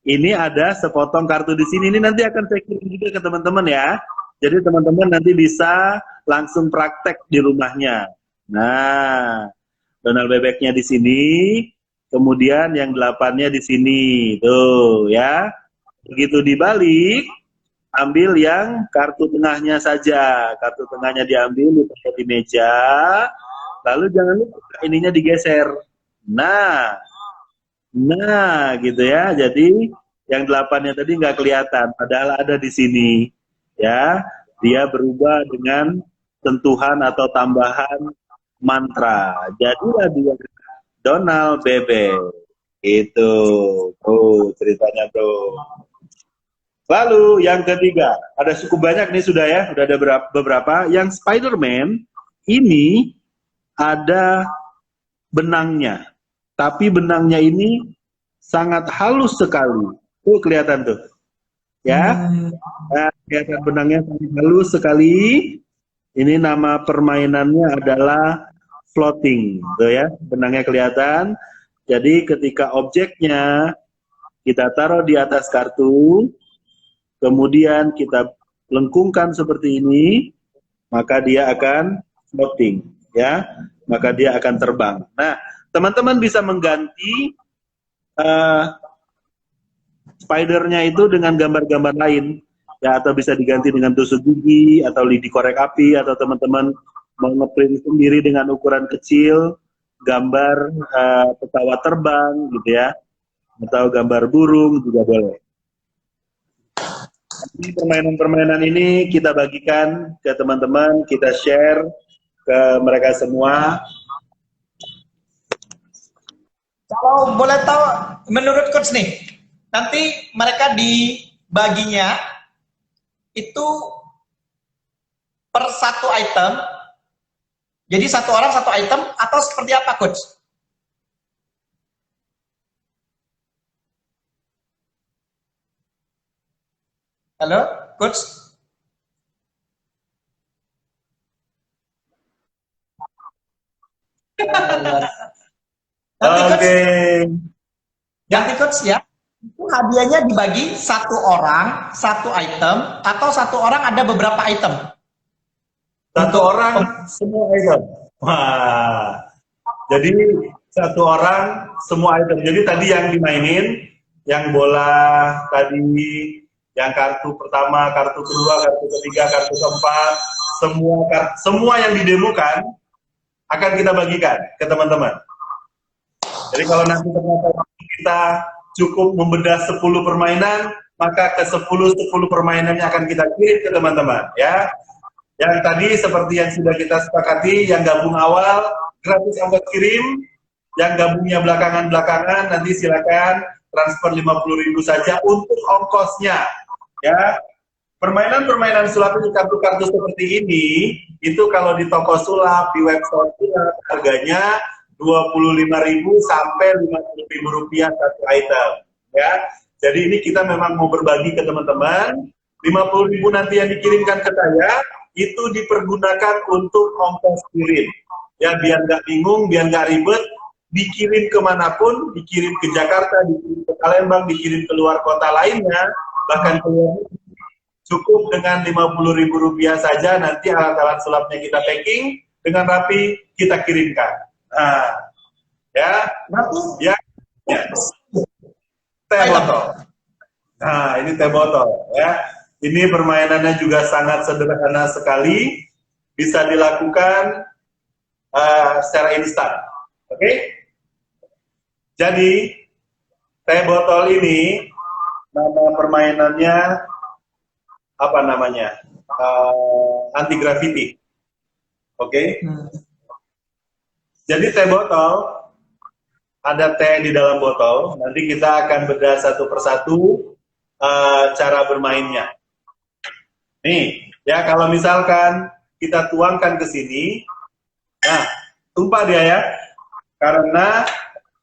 ini ada sepotong kartu di sini. Ini nanti akan saya kirim juga ke teman-teman ya. Jadi teman-teman nanti bisa langsung praktek di rumahnya. Nah, Donald Bebeknya di sini, kemudian yang 8-nya di sini. Tuh ya. Begitu dibalik, ambil yang kartu tengahnya saja. Kartu tengahnya diambil, ditaruh di meja. Lalu jangan lupa ininya digeser. Nah, gitu ya. Jadi yang 8-nya tadi nggak kelihatan, padahal ada di sini. Ya, dia berubah dengan sentuhan atau tambahan mantra. Jadilah dia Donald Bebek. Itu, ceritanya bro. Lalu yang ketiga, ada cukup banyak nih sudah ya, sudah ada beberapa. Yang Spider-Man ini ada benangnya, tapi benangnya ini sangat halus sekali. Tuh kelihatan tuh, ya. Nah, kelihatan benangnya sangat halus sekali. Ini nama permainannya adalah floating, tuh ya. Benangnya kelihatan. Jadi ketika objeknya kita taruh di atas kartu, kemudian kita lengkungkan seperti ini, maka dia akan floating, ya, maka dia akan terbang. Nah, teman-teman bisa mengganti spidernya itu dengan gambar-gambar lain, ya, atau bisa diganti dengan tusuk gigi atau lidi korek api, atau teman-teman mau ngeprint sendiri dengan ukuran kecil, gambar pesawat terbang gitu ya, atau gambar burung juga boleh. Jadi permainan-permainan ini kita bagikan ke teman-teman, kita share ke mereka semua. Kalau boleh tahu, menurut coach nih, nanti mereka dibaginya itu per satu item, jadi satu orang satu item, atau seperti apa coach? Halo, coach? Nanti coach, Oke. ganti coach ya. Itu hadiahnya dibagi satu orang satu item, atau satu orang ada beberapa item? Satu orang semua item. Wah. Jadi satu orang semua item. Jadi tadi yang dimainin, yang bola tadi, yang kartu pertama, kartu kedua, kartu ketiga, kartu keempat, semua yang didemokan akan kita bagikan ke teman-teman. Jadi kalau nanti ternyata kita cukup membedah 10 permainan, maka ke 10 permainannya akan kita kirim ke teman-teman ya. Yang tadi seperti yang sudah kita sepakati, yang gabung awal gratis ongkos kirim, yang gabungnya belakangan-belakangan nanti silakan transfer 50.000 saja untuk ongkosnya ya. Permainan-permainan sulap ini, kartu-kartu seperti ini itu kalau di toko sulap, di website sulap, harganya 25.000 sampai 50.000 rupiah satu item ya. Jadi ini kita memang mau berbagi ke teman-teman. 50.000 nanti yang dikirimkan ke saya itu dipergunakan untuk ongkos kirim ya, biar nggak bingung, biar nggak ribet, dikirim kemanapun, dikirim ke Jakarta, dikirim ke Palembang, dikirim ke luar kota lainnya, bahkan ke luar negeri, cukup dengan 50.000 rupiah saja. Nanti alat-alat sulapnya kita packing dengan rapi, kita kirimkan. Nah, ya, ya, ya. Teh botol. Nah, ini teh botol, ya. Ini permainannya juga sangat sederhana sekali, bisa dilakukan secara instan. Oke? Jadi, teh botol ini, nama permainannya apa namanya? Anti gravity. Oke? Jadi teh botol, ada teh di dalam botol, nanti kita akan bedah satu persatu cara bermainnya. Nih, ya kalau misalkan kita tuangkan ke sini, nah, tumpah dia ya, karena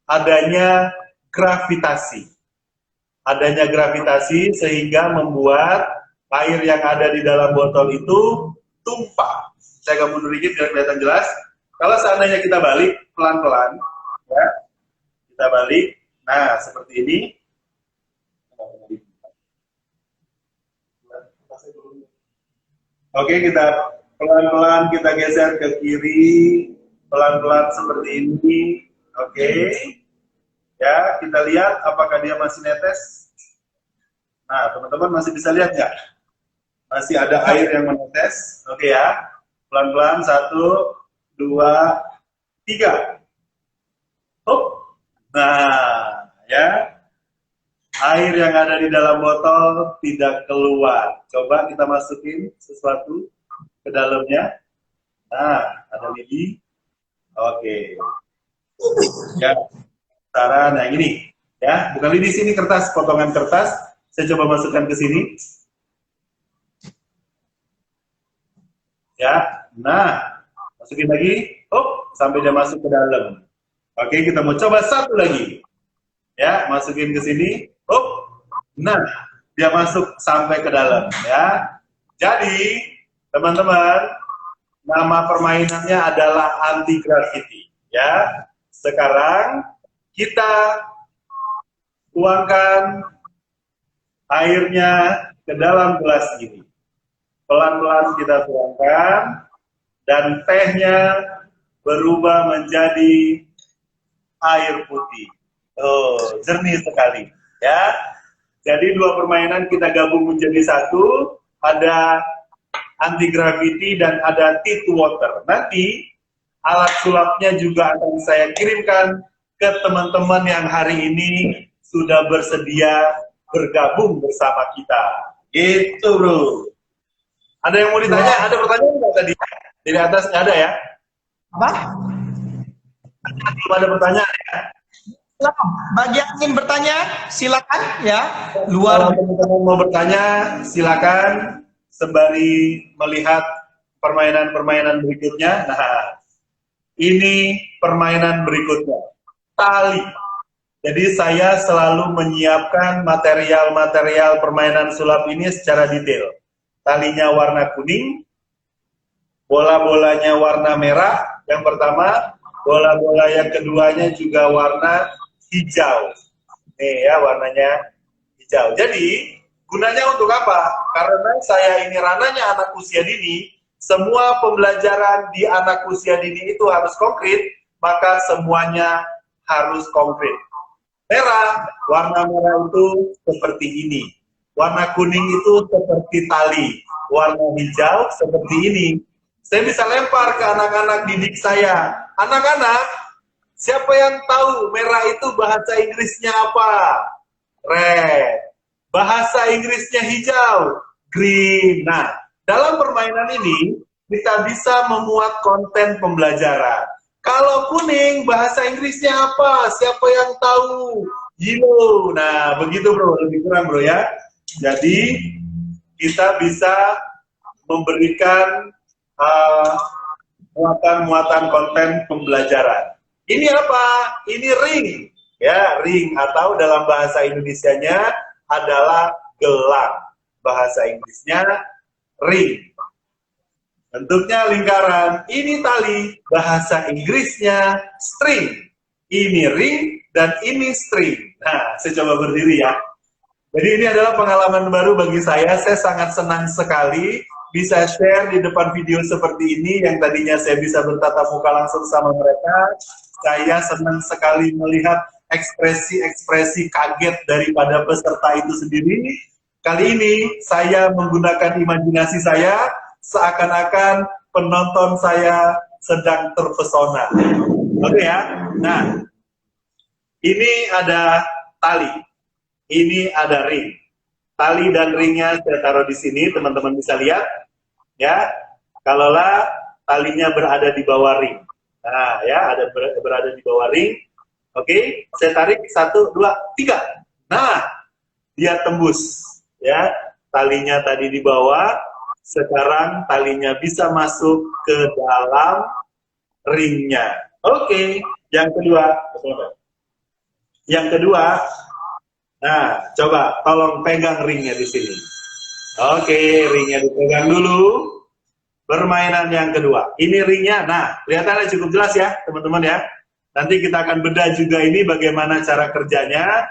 adanya gravitasi. Adanya gravitasi sehingga membuat air yang ada di dalam botol itu tumpah. Saya agak mundur dikit biar kelihatan jelas. Kalau seandainya kita balik pelan-pelan, ya, kita balik, nah seperti ini. Oke, kita pelan-pelan kita geser ke kiri, pelan-pelan seperti ini. Oke, ya kita lihat apakah dia masih netes. Nah, teman-teman masih bisa lihat nggak? Masih ada air yang menetes. Oke ya, pelan-pelan 1, 2, 3. Hop. Nah, ya. Air yang ada di dalam botol tidak keluar. Coba kita masukin sesuatu ke dalamnya. Nah, ada lidi. Oke. Ya. Cara, nah ini. Ya, bukan lidi, sini kertas, potongan kertas. Saya coba masukkan ke sini. Ya, nah. Masukin lagi. Oh, sampai dia masuk ke dalam. Oke, kita mau coba satu lagi. Ya, masukin ke sini. Oh, nah, dia masuk sampai ke dalam, ya. Jadi, teman-teman, nama permainannya adalah anti gravity, ya. Sekarang kita tuangkan airnya ke dalam gelas ini. Pelan-pelan kita tuangkan, dan tehnya berubah menjadi air putih. Oh, jernih sekali. Ya, jadi dua permainan kita gabung menjadi satu. Ada anti gravity, dan ada T2 water. Nanti alat sulapnya juga akan saya kirimkan ke teman-teman yang hari ini sudah bersedia bergabung bersama kita. Gitu, bro. Ada yang mau ditanya? Ada pertanyaan nggak tadi? Dari atas nggak ada ya? Apa? Belum ada pertanyaan ya? Silakan. Bagi yang ingin bertanya, silakan ya. Kalau Luar teman-teman mau bertanya, silakan sembari melihat permainan-permainan berikutnya. Nah, ini permainan berikutnya. Tali. Jadi saya selalu menyiapkan material-material permainan sulap ini secara detail. Talinya warna kuning, bola-bolanya warna merah, yang pertama, bola-bola yang keduanya juga warna hijau. Nih ya, warnanya hijau. Jadi, gunanya untuk apa? Karena saya ini ranahnya anak usia dini, semua pembelajaran di anak usia dini itu harus konkret, maka semuanya harus konkret. Merah, warna merah itu seperti ini. Warna kuning itu seperti tali. Warna hijau seperti ini. Saya bisa lempar ke anak-anak didik saya. Anak-anak, siapa yang tahu merah itu bahasa Inggrisnya apa? Red. Bahasa Inggrisnya hijau, green. Nah, dalam permainan ini, kita bisa memuat konten pembelajaran. Kalau kuning, bahasa Inggrisnya apa? Siapa yang tahu? Yellow. Nah, begitu bro, lebih kurang bro ya. Jadi, kita bisa memberikan muatan-muatan konten pembelajaran. Ini apa? Ini ring. Ya, ring atau dalam bahasa Indonesianya adalah gelang. Bahasa Inggrisnya ring. Bentuknya lingkaran, ini tali, bahasa Inggrisnya string. Ini ring dan ini string. Nah, saya coba berdiri ya. Jadi ini adalah pengalaman baru bagi saya sangat senang sekali bisa share di depan video seperti ini, yang tadinya saya bisa bertatap muka langsung sama mereka. Saya senang sekali melihat ekspresi-ekspresi kaget daripada peserta itu sendiri. Kali ini saya menggunakan imajinasi saya, seakan-akan penonton saya sedang terpesona. Oke ya. Nah, ini ada tali, ini ada ring. Tali dan ringnya saya taruh di sini, teman-teman bisa lihat. Ya, kalaulah talinya berada di bawah ring. Nah, ya, berada di bawah ring. Oke, saya tarik 1, 2, 3. Nah, dia tembus. Ya, talinya tadi di bawah. Sekarang talinya bisa masuk ke dalam ringnya. Oke, yang kedua. Yang kedua, nah, coba tolong pegang ringnya di sini. Oke, ringnya dipegang dulu. Permainan yang kedua. Ini ringnya, nah, kelihatannya cukup jelas ya, teman-teman ya. Nanti kita akan bedah juga ini bagaimana cara kerjanya.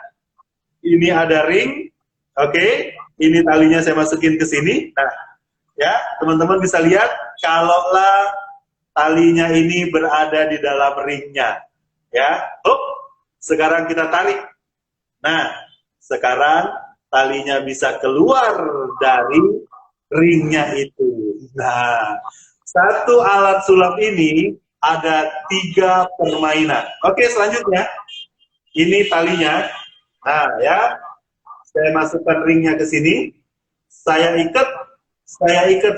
Ini ada ring. Oke, ini talinya saya masukin ke sini. Nah, ya, teman-teman bisa lihat kalaulah talinya ini berada di dalam ringnya. Ya, sekarang kita tarik. Nah, sekarang talinya bisa keluar dari ringnya itu. Nah, satu alat sulap ini ada 3 permainan. Oke, selanjutnya ini talinya. Nah, ya, saya masukkan ringnya ke sini. Saya ikat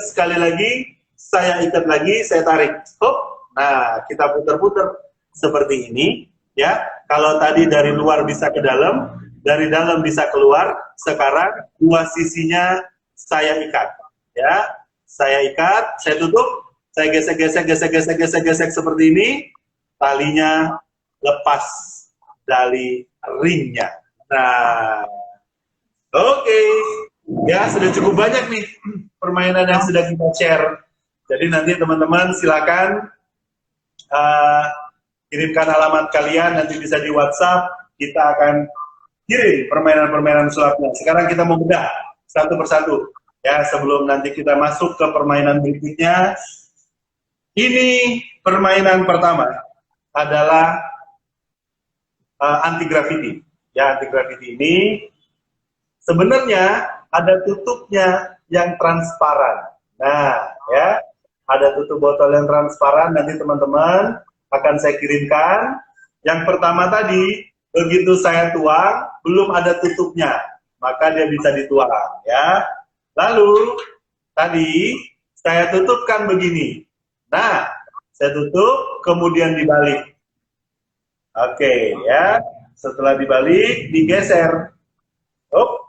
sekali lagi, saya ikat lagi, saya tarik. Nah, kita putar-putar seperti ini. Ya, kalau tadi dari luar bisa ke dalam, dari dalam bisa keluar. Sekarang 2 sisinya saya ikat. Ya, saya ikat, saya tutup, saya gesek seperti ini. Talinya lepas dari ringnya. Nah, oke. Ya, sudah cukup banyak nih permainan yang sudah kita share. Jadi nanti teman-teman silakan kirimkan alamat kalian, nanti bisa di WhatsApp, kita akan kirim permainan-permainan sulapnya. Sekarang kita mau bedah satu persatu. Ya, sebelum nanti kita masuk ke permainan berikutnya. Ini permainan pertama adalah anti-gravity. Ya, anti-gravity ini sebenarnya ada tutupnya yang transparan. Nah, ya, ada tutup botol yang transparan, nanti teman-teman akan saya kirimkan. Yang pertama tadi, begitu saya tuang, belum ada tutupnya, maka dia bisa dituang, ya. Lalu, tadi saya tutupkan begini. Nah, saya tutup, kemudian dibalik. Oke, ya. Setelah dibalik, digeser. Oh,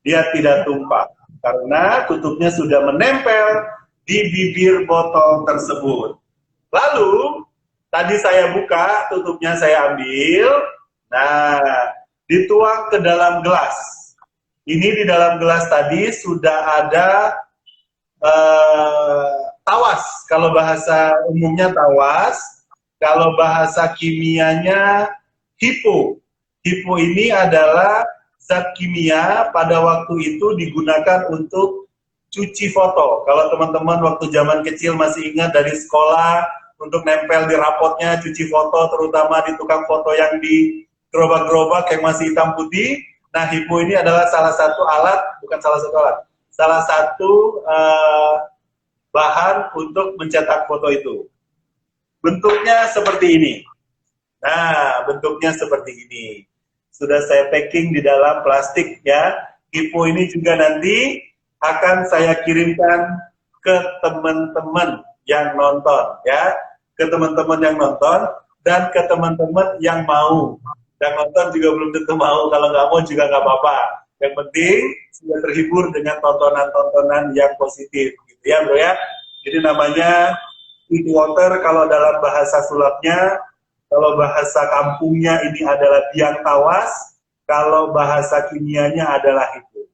dia tidak tumpah karena tutupnya sudah menempel di bibir botol tersebut. Lalu tadi saya buka, tutupnya saya ambil. Nah, dituang ke dalam gelas. Ini di dalam gelas tadi sudah ada tawas. Kalau bahasa umumnya tawas, kalau bahasa kimianya hipo. Hipo ini adalah zat kimia pada waktu itu digunakan untuk cuci foto. Kalau teman-teman waktu zaman kecil masih ingat dari sekolah untuk nempel di rapotnya cuci foto, terutama di tukang foto yang di gerobak-gerobak yang masih hitam putih. Nah, hipo ini adalah salah satu alat, bukan salah satu alat, salah satu bahan untuk mencetak foto itu. Bentuknya seperti ini. Nah, bentuknya seperti ini. Sudah saya packing di dalam plastik ya. Hipo ini juga nanti akan saya kirimkan ke teman-teman yang nonton ya, ke teman-teman yang nonton dan ke teman-teman yang mau. Yang nonton juga belum tentu mau, kalau nggak mau juga nggak apa-apa. Yang penting sudah terhibur dengan tontonan-tontonan yang positif, gitu ya bro ya. Jadi namanya sweet water kalau dalam bahasa sulapnya, kalau bahasa kampungnya ini adalah biang tawas, kalau bahasa kimianya adalah itu.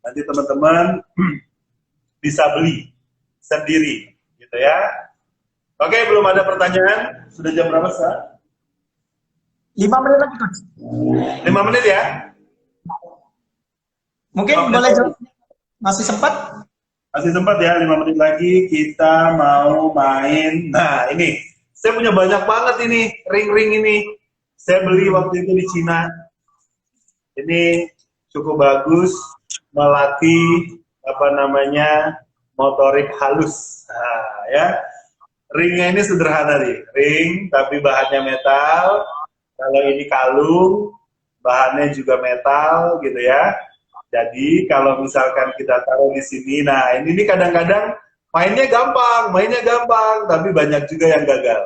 Nanti teman-teman bisa beli sendiri, gitu ya. Oke, belum ada pertanyaan? Sudah jam berapa, Sa? 5 menit lagi, Coach. 5 menit ya? Mungkin boleh jawab. Masih sempat? Masih sempat ya, 5 menit lagi kita mau main. Nah, ini saya punya banyak banget ini ring-ring ini. Saya beli waktu itu di Cina. Ini cukup bagus, melatih motorik halus. Nah, ya. Ringnya ini sederhana nih, ring tapi bahannya metal. Kalau ini kalung, bahannya juga metal gitu ya. Jadi kalau misalkan kita taruh di sini, nah ini kadang-kadang mainnya gampang, tapi banyak juga yang gagal.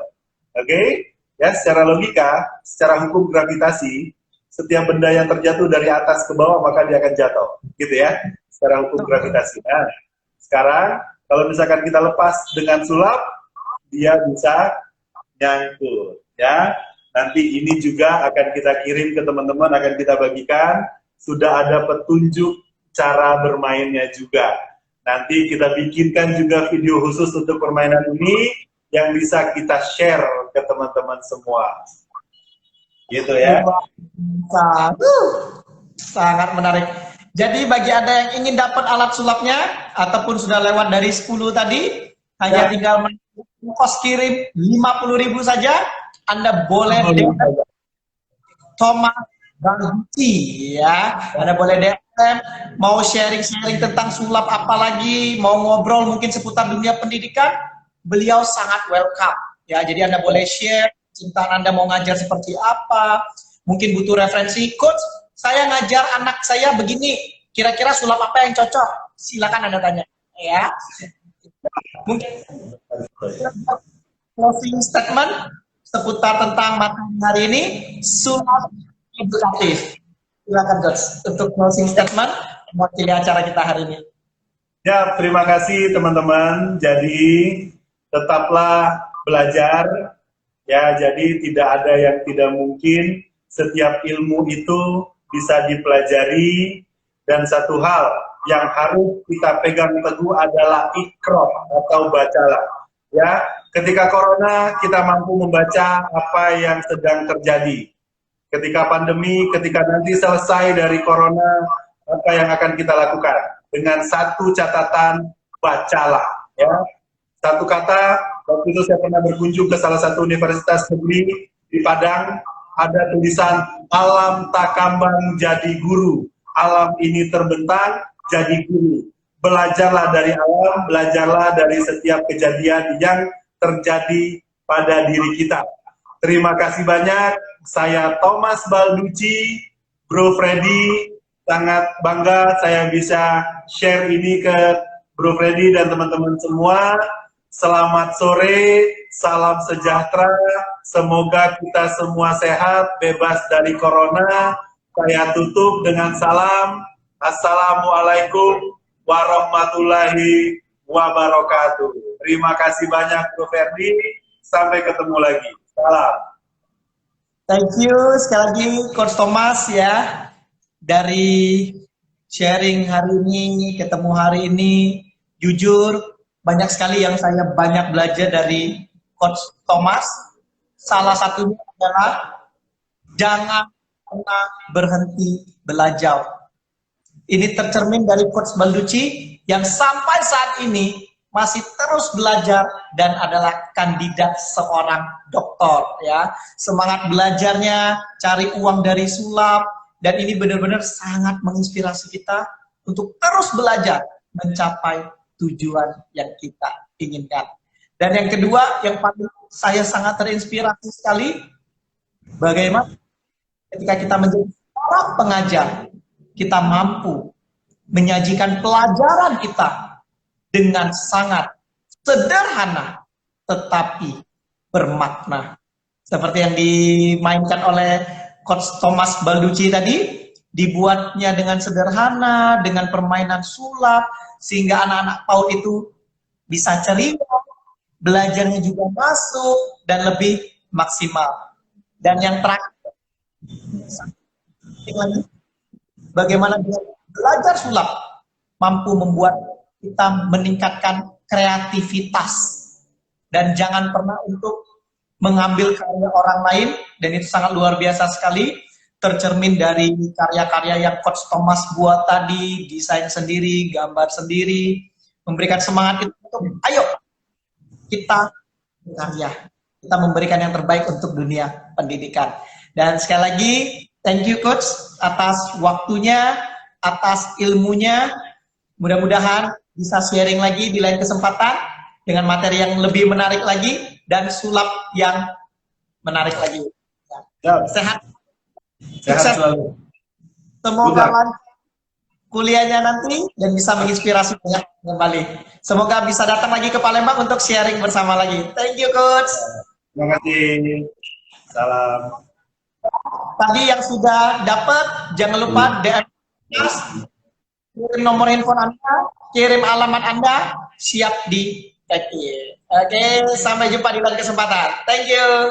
Oke? Ya, secara logika, secara hukum gravitasi, setiap benda yang terjatuh dari atas ke bawah maka dia akan jatuh, gitu ya. Secara hukum gravitasi. Nah, sekarang kalau misalkan kita lepas dengan sulap, dia bisa nyangkut, ya. Nanti ini juga akan kita kirim ke teman-teman, akan kita bagikan. Sudah ada petunjuk cara bermainnya juga. Nanti kita bikinkan juga video khusus untuk permainan ini yang bisa kita share ke teman-teman semua. Gitu ya. Sangat menarik. Jadi bagi Anda yang ingin dapat alat sulapnya ataupun sudah lewat dari 10 tadi, hanya tinggal ongkos kirim 50.000 saja. Anda boleh Thomas Bangci ya. Anda boleh DM, mau sharing-sharing tentang sulap apa lagi, mau ngobrol mungkin seputar dunia pendidikan, beliau sangat welcome ya. Jadi Anda boleh share tentang Anda mau ngajar seperti apa, mungkin butuh referensi, coach, saya ngajar anak saya begini, kira-kira sulap apa yang cocok? Silakan Anda tanya ya. Mungkin closing statement seputar tentang materi hari ini, sulap edukatif. Silakan coach untuk closing statement mewakili acara kita hari ini. Ya, terima kasih teman-teman. Jadi tetaplah belajar. Ya, jadi tidak ada yang tidak mungkin. Setiap ilmu itu bisa dipelajari. Dan satu hal yang harus kita pegang teguh adalah ikro atau bacalah. Ya, ketika corona kita mampu membaca apa yang sedang terjadi. Ketika pandemi, ketika nanti selesai dari corona, apa yang akan kita lakukan? Dengan satu catatan, bacalah. Ya, satu kata. Waktu itu saya pernah berkunjung ke salah satu universitas negeri di Padang. Ada tulisan alam tak kambang jadi guru. Alam ini terbentang jadi guru. belajarlah dari alam, belajarlah dari setiap kejadian yang terjadi pada diri kita. Terima kasih banyak. Saya Thomas Balducci, Bro Freddy, sangat bangga saya bisa share ini ke Bro Freddy dan teman-teman semua. Selamat sore, salam sejahtera, semoga kita semua sehat, bebas dari corona. Saya tutup dengan salam, Assalamualaikum warahmatullahi wabarakatuh. Terima kasih banyak Bro Ferdi, sampai ketemu lagi. Salam. Thank you sekali lagi Coach Thomas ya, dari sharing hari ini, ketemu hari ini, jujur banyak sekali yang saya banyak belajar dari Coach Thomas. Salah satunya adalah jangan pernah berhenti belajar. Ini tercermin dari Coach Balducci yang sampai saat ini masih terus belajar dan adalah kandidat seorang doktor ya. Semangat belajarnya, cari uang dari sulap, dan ini benar-benar sangat menginspirasi kita untuk terus belajar mencapai tujuan yang kita inginkan. Dan yang kedua, yang paling saya sangat terinspirasi sekali, bagaimana ketika kita menjadi seorang pengajar, kita mampu menyajikan pelajaran kita dengan sangat sederhana, tetapi bermakna. Seperti yang dimainkan oleh Coach Thomas Balducci tadi, dibuatnya dengan sederhana, dengan permainan sulap, sehingga anak-anak PAUD itu bisa ceria, belajarnya juga masuk, dan lebih maksimal. Dan yang terakhir, bagaimana belajar sulap mampu membuat kita meningkatkan kreativitas. Dan jangan pernah untuk mengambil karya orang lain, dan itu sangat luar biasa sekali, tercermin dari karya-karya yang Coach Thomas buat tadi, desain sendiri, gambar sendiri, memberikan semangat itu untuk, ayo, kita berkarya, kita memberikan yang terbaik untuk dunia pendidikan. Dan sekali lagi, thank you Coach, atas waktunya, atas ilmunya, mudah-mudahan bisa sharing lagi di lain kesempatan, dengan materi yang lebih menarik lagi, dan sulap yang menarik lagi. Sehat. Sehat selalu. Semoga lancar kuliahnya nanti dan bisa menginspirasi banyak kembali. Semoga bisa datang lagi ke Palembang untuk sharing bersama lagi. Thank you Coach. Terima kasih. Salam. Tadi yang sudah dapat, jangan lupa DM, kirim nomor handphone Anda, kirim alamat Anda, siap di tag in. Oke, sampai jumpa di lain kesempatan. Thank you.